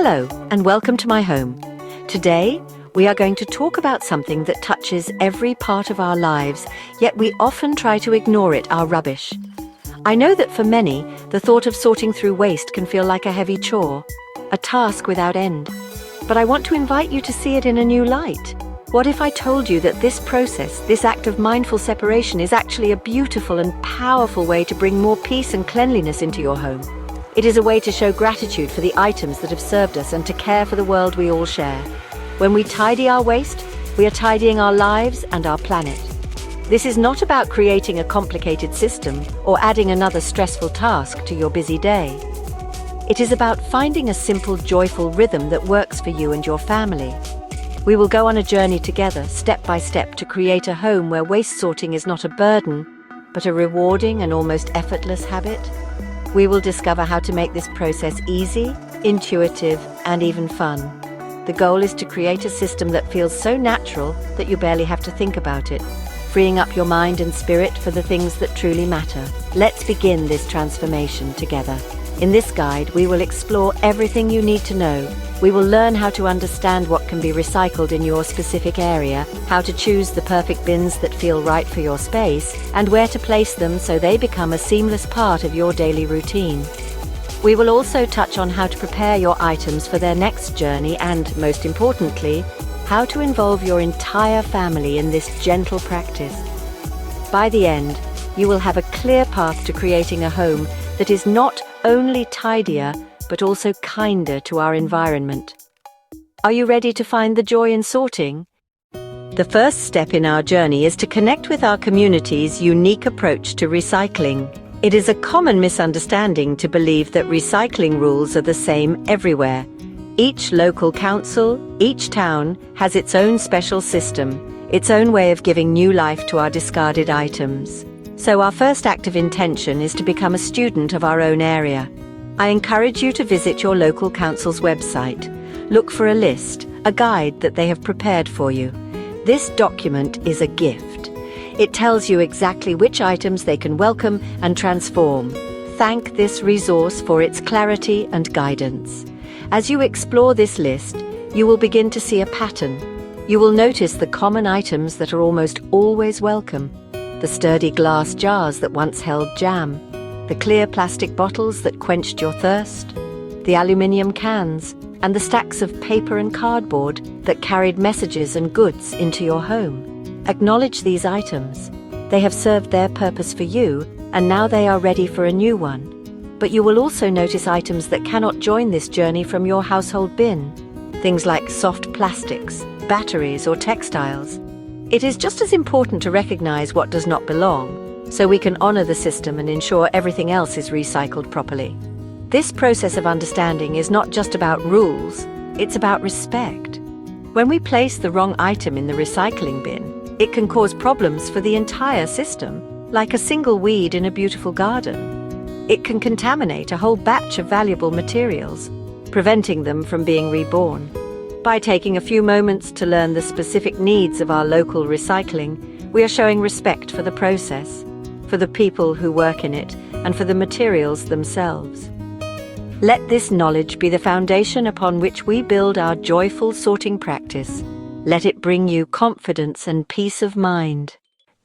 Hello, and welcome to my home. Today, we are going to talk about something that touches every part of our lives, yet we often try to ignore it, our rubbish. I know that for many, the thought of sorting through waste can feel like a heavy chore, a task without end. But I want to invite you to see it in a new light. What if I told you that this process, this act of mindful separation, is actually a beautiful and powerful way to bring more peace and cleanliness into your home? It is a way to show gratitude for the items that have served us and to care for the world we all share. When we tidy our waste, we are tidying our lives and our planet. This is not about creating a complicated system or adding another stressful task to your busy day. It is about finding a simple, joyful rhythm that works for you and your family. We will go on a journey together, step by step, to create a home where waste sorting is not a burden, but a rewarding and almost effortless habit. We will discover how to make this process easy, intuitive, and even fun. The goal is to create a system that feels so natural that you barely have to think about it, freeing up your mind and spirit for the things that truly matter. Let's begin this transformation together. In this guide, we will explore everything you need to know. We will learn how to understand what can be recycled in your specific area, how to choose the perfect bins that feel right for your space, and where to place them so they become a seamless part of your daily routine. We will also touch on how to prepare your items for their next journey and, most importantly, how to involve your entire family in this gentle practice. By the end, you will have a clear path to creating a home that is not only tidier, but also kinder to our environment. Are you ready to find the joy in sorting? The first step in our journey is to connect with our community's unique approach to recycling. It is a common misunderstanding to believe that recycling rules are the same everywhere. Each local council, each town, has its own special system, its own way of giving new life to our discarded items. So our first act of intention is to become a student of our own area. I encourage you to visit your local council's website. Look for a list, a guide that they have prepared for you. This document is a gift. It tells you exactly which items they can welcome and transform. Thank this resource for its clarity and guidance. As you explore this list, you will begin to see a pattern. You will notice the common items that are almost always welcome. The sturdy glass jars that once held jam, the clear plastic bottles that quenched your thirst, the aluminium cans, and the stacks of paper and cardboard that carried messages and goods into your home. Acknowledge these items. They have served their purpose for you, and now they are ready for a new one. But you will also notice items that cannot join this journey from your household bin. Things like soft plastics, batteries, or textiles. It is just as important to recognize what does not belong, so we can honor the system and ensure everything else is recycled properly. This process of understanding is not just about rules, it's about respect. When we place the wrong item in the recycling bin, it can cause problems for the entire system, like a single weed in a beautiful garden. It can contaminate a whole batch of valuable materials, preventing them from being reborn. By taking a few moments to learn the specific needs of our local recycling, we are showing respect for the process, for the people who work in it, and for the materials themselves. Let this knowledge be the foundation upon which we build our joyful sorting practice. Let it bring you confidence and peace of mind.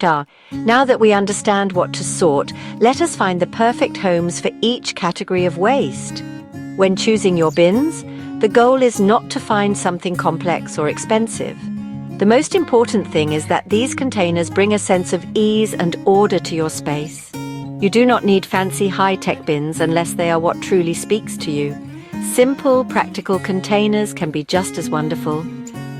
Now that we understand what to sort, let us find the perfect homes for each category of waste. When choosing your bins, the goal is not to find something complex or expensive. The most important thing is that these containers bring a sense of ease and order to your space. You do not need fancy high-tech bins unless they are what truly speaks to you. Simple, practical containers can be just as wonderful.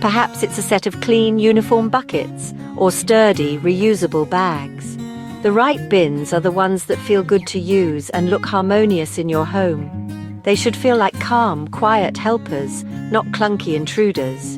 Perhaps it's a set of clean, uniform buckets or sturdy, reusable bags. The right bins are the ones that feel good to use and look harmonious in your home. They should feel like calm, quiet helpers, not clunky intruders.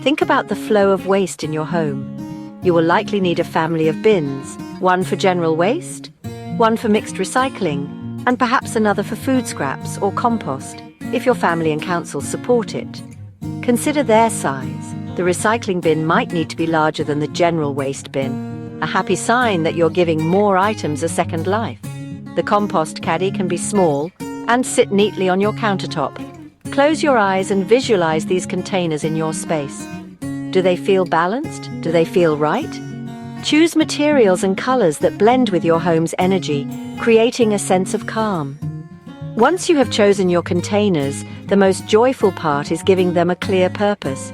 Think about the flow of waste in your home. You will likely need a family of bins, one for general waste, one for mixed recycling, and perhaps another for food scraps or compost, if your family and council support it. Consider their size. The recycling bin might need to be larger than the general waste bin, a happy sign that you're giving more items a second life. The compost caddy can be small and sit neatly on your countertop, Close your eyes and visualize these containers in your space. Do they feel balanced? Do they feel right? Choose materials and colors that blend with your home's energy, creating a sense of calm. Once you have chosen your containers, the most joyful part is giving them a clear purpose.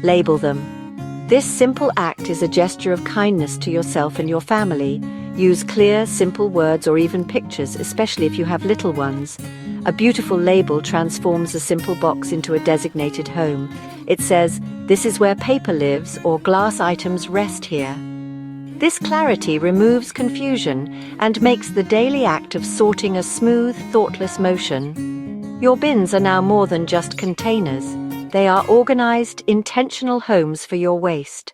Label them. This simple act is a gesture of kindness to yourself and your family. Use clear, simple words or even pictures, especially if you have little ones. A beautiful label transforms a simple box into a designated home. It says, "This is where paper lives," or "Glass items rest here." This clarity removes confusion and makes the daily act of sorting a smooth, thoughtless motion. Your bins are now more than just containers. They are organized, intentional homes for your waste.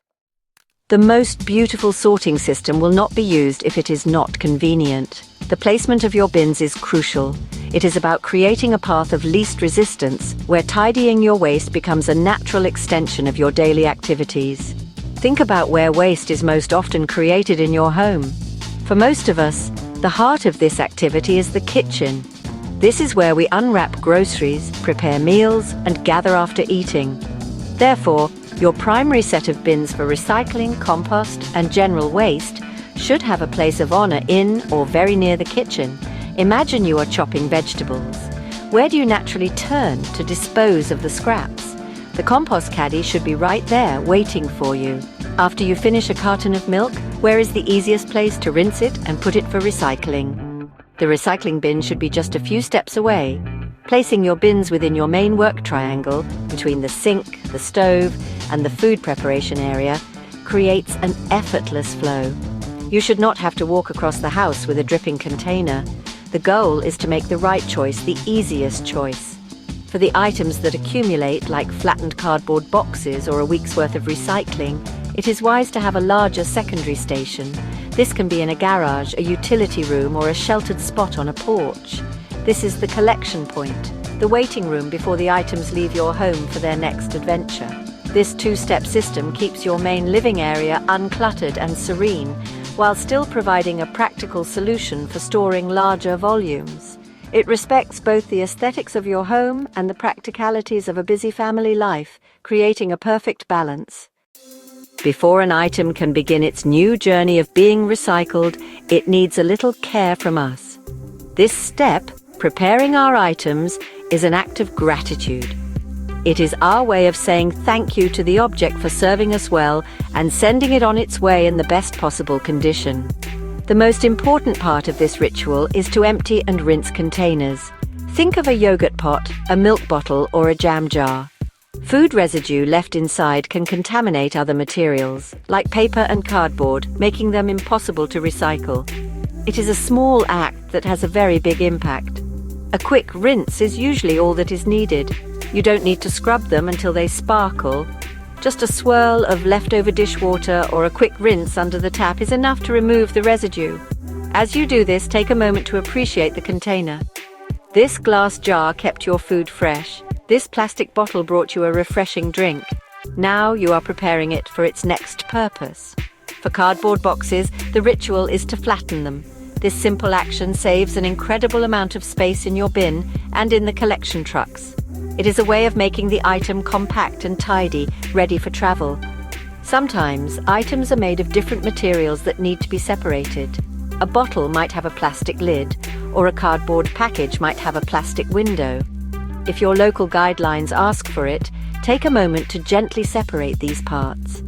The most beautiful sorting system will not be used if it is not convenient. The placement of your bins is crucial. It is about creating a path of least resistance, where tidying your waste becomes a natural extension of your daily activities. Think about where waste is most often created in your home. For most of us, the heart of this activity is the kitchen. This is where we unwrap groceries, prepare meals, and gather after eating. Therefore, your primary set of bins for recycling, compost, and general waste should have a place of honor in or very near the kitchen. Imagine you are chopping vegetables. Where do you naturally turn to dispose of the scraps? The compost caddy should be right there, waiting for you. After you finish a carton of milk, where is the easiest place to rinse it and put it for recycling? The recycling bin should be just a few steps away. Placing your bins within your main work triangle, between the sink, the stove, and the food preparation area, creates an effortless flow. You should not have to walk across the house with a dripping container. The goal is to make the right choice the easiest choice. For the items that accumulate, like flattened cardboard boxes or a week's worth of recycling, it is wise to have a larger secondary station. This can be in a garage, a utility room, or a sheltered spot on a porch. This is the collection point, the waiting room before the items leave your home for their next adventure. This two-step system keeps your main living area uncluttered and serene, while still providing a practical solution for storing larger volumes. It respects both the aesthetics of your home and the practicalities of a busy family life, creating a perfect balance. Before an item can begin its new journey of being recycled, it needs a little care from us. This step, preparing our items, is an act of gratitude. It is our way of saying thank you to the object for serving us well and sending it on its way in the best possible condition. The most important part of this ritual is to empty and rinse containers. Think of a yogurt pot, a milk bottle, or a jam jar. Food residue left inside can contaminate other materials, like paper and cardboard, making them impossible to recycle. It is a small act that has a very big impact. A quick rinse is usually all that is needed. You don't need to scrub them until they sparkle. Just a swirl of leftover dishwater or a quick rinse under the tap is enough to remove the residue. As you do this, take a moment to appreciate the container. This glass jar kept your food fresh. This plastic bottle brought you a refreshing drink. Now you are preparing it for its next purpose. For cardboard boxes, the ritual is to flatten them. This simple action saves an incredible amount of space in your bin and in the collection trucks. It is a way of making the item compact and tidy, ready for travel. Sometimes, items are made of different materials that need to be separated. A bottle might have a plastic lid, or a cardboard package might have a plastic window. If your local guidelines ask for it, take a moment to gently separate these parts.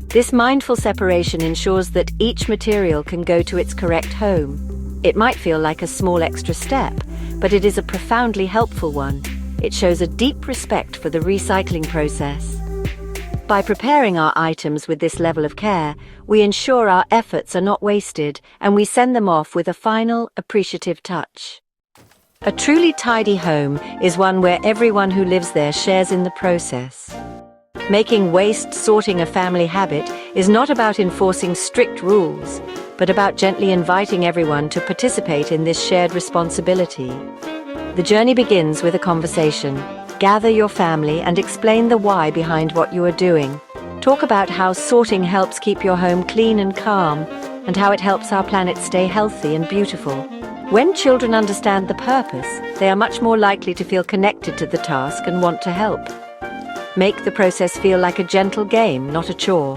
This mindful separation ensures that each material can go to its correct home. It might feel like a small extra step, but it is a profoundly helpful one. It shows a deep respect for the recycling process. By preparing our items with this level of care, we ensure our efforts are not wasted and we send them off with a final, appreciative touch. A truly tidy home is one where everyone who lives there shares in the process. Making waste sorting a family habit is not about enforcing strict rules, but about gently inviting everyone to participate in this shared responsibility. The journey begins with a conversation. Gather your family and explain the why behind what you are doing. Talk about how sorting helps keep your home clean and calm, and how it helps our planet stay healthy and beautiful. When children understand the purpose, they are much more likely to feel connected to the task and want to help. Make the process feel like a gentle game, not a chore.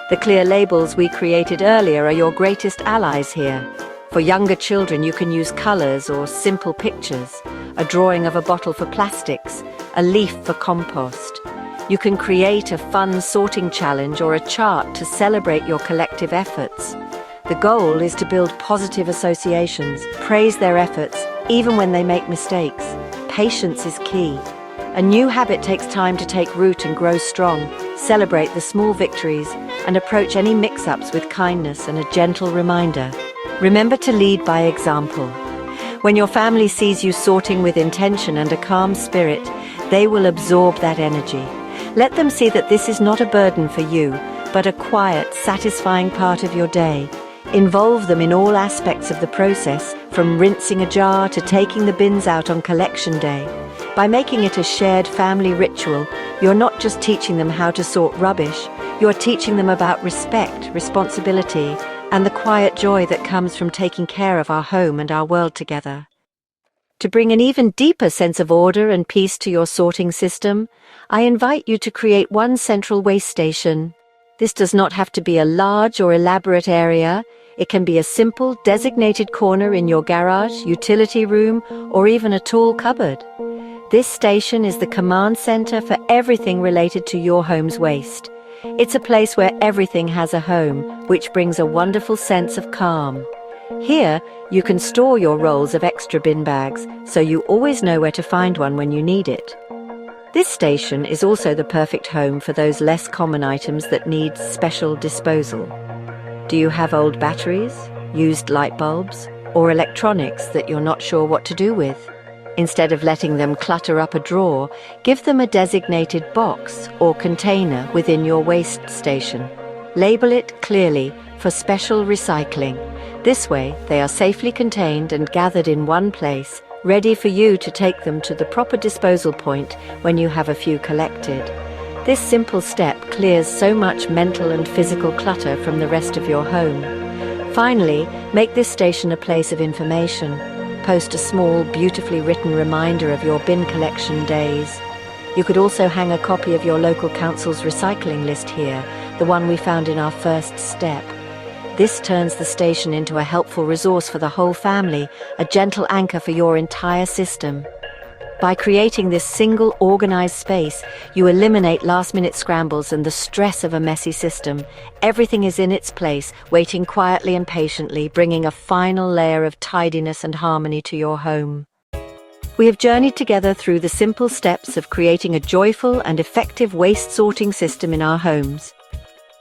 The clear labels we created earlier are your greatest allies here. For younger children, you can use colors or simple pictures, a drawing of a bottle for plastics, a leaf for compost. You can create a fun sorting challenge or a chart to celebrate your collective efforts. The goal is to build positive associations, praise their efforts, even when they make mistakes. Patience is key. A new habit takes time to take root and grow strong. Celebrate the small victories and approach any mix-ups with kindness and a gentle reminder. Remember to lead by example. When your family sees you sorting with intention and a calm spirit, they will absorb that energy. Let them see that this is not a burden for you, but a quiet, satisfying part of your day. Involve them in all aspects of the process, from rinsing a jar to taking the bins out on collection day. By making it a shared family ritual, you're not just teaching them how to sort rubbish, you're teaching them about respect, responsibility, and the quiet joy that comes from taking care of our home and our world together. To bring an even deeper sense of order and peace to your sorting system, I invite you to create one central waste station. This does not have to be a large or elaborate area. It can be a simple, designated corner in your garage, utility room, or even a tall cupboard. This station is the command center for everything related to your home's waste. It's a place where everything has a home, which brings a wonderful sense of calm. Here, you can store your rolls of extra bin bags, so you always know where to find one when you need it. This station is also the perfect home for those less common items that need special disposal. Do you have old batteries, used light bulbs, or electronics that you're not sure what to do with? Instead of letting them clutter up a drawer, give them a designated box or container within your waste station. Label it clearly for special recycling. This way, they are safely contained and gathered in one place, ready for you to take them to the proper disposal point when you have a few collected. This simple step clears so much mental and physical clutter from the rest of your home. Finally, make this station a place of information. Post a small, beautifully written reminder of your bin collection days. You could also hang a copy of your local council's recycling list here, the one we found in our first step. This turns the station into a helpful resource for the whole family, a gentle anchor for your entire system. By creating this single, organized space, you eliminate last-minute scrambles and the stress of a messy system. Everything is in its place, waiting quietly and patiently, bringing a final layer of tidiness and harmony to your home. We have journeyed together through the simple steps of creating a joyful and effective waste sorting system in our homes.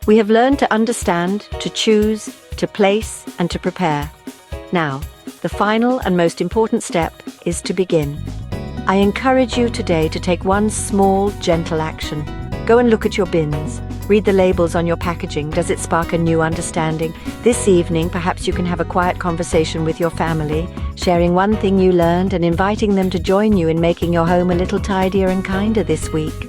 We have learned to understand, to choose, to place, and to prepare. Now, the final and most important step is to begin. I encourage you today to take one small, gentle action. Go and look at your bins. Read the labels on your packaging. Does it spark a new understanding? This evening, perhaps you can have a quiet conversation with your family, sharing one thing you learned and inviting them to join you in making your home a little tidier and kinder this week.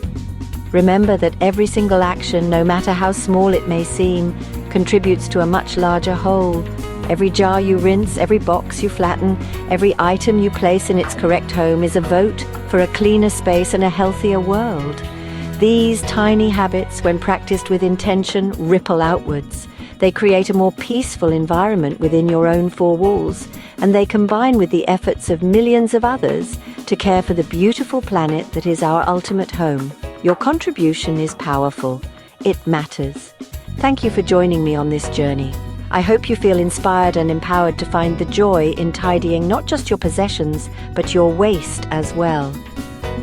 Remember that every single action, no matter how small it may seem, contributes to a much larger whole. Every jar you rinse, every box you flatten, every item you place in its correct home is a vote for a cleaner space and a healthier world. These tiny habits, when practiced with intention, ripple outwards. They create a more peaceful environment within your own four walls, and they combine with the efforts of millions of others to care for the beautiful planet that is our ultimate home. Your contribution is powerful. It matters. Thank you for joining me on this journey. I hope you feel inspired and empowered to find the joy in tidying not just your possessions, but your waste as well.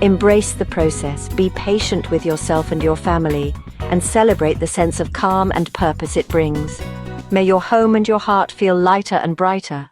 Embrace the process, be patient with yourself and your family, and celebrate the sense of calm and purpose it brings. May your home and your heart feel lighter and brighter.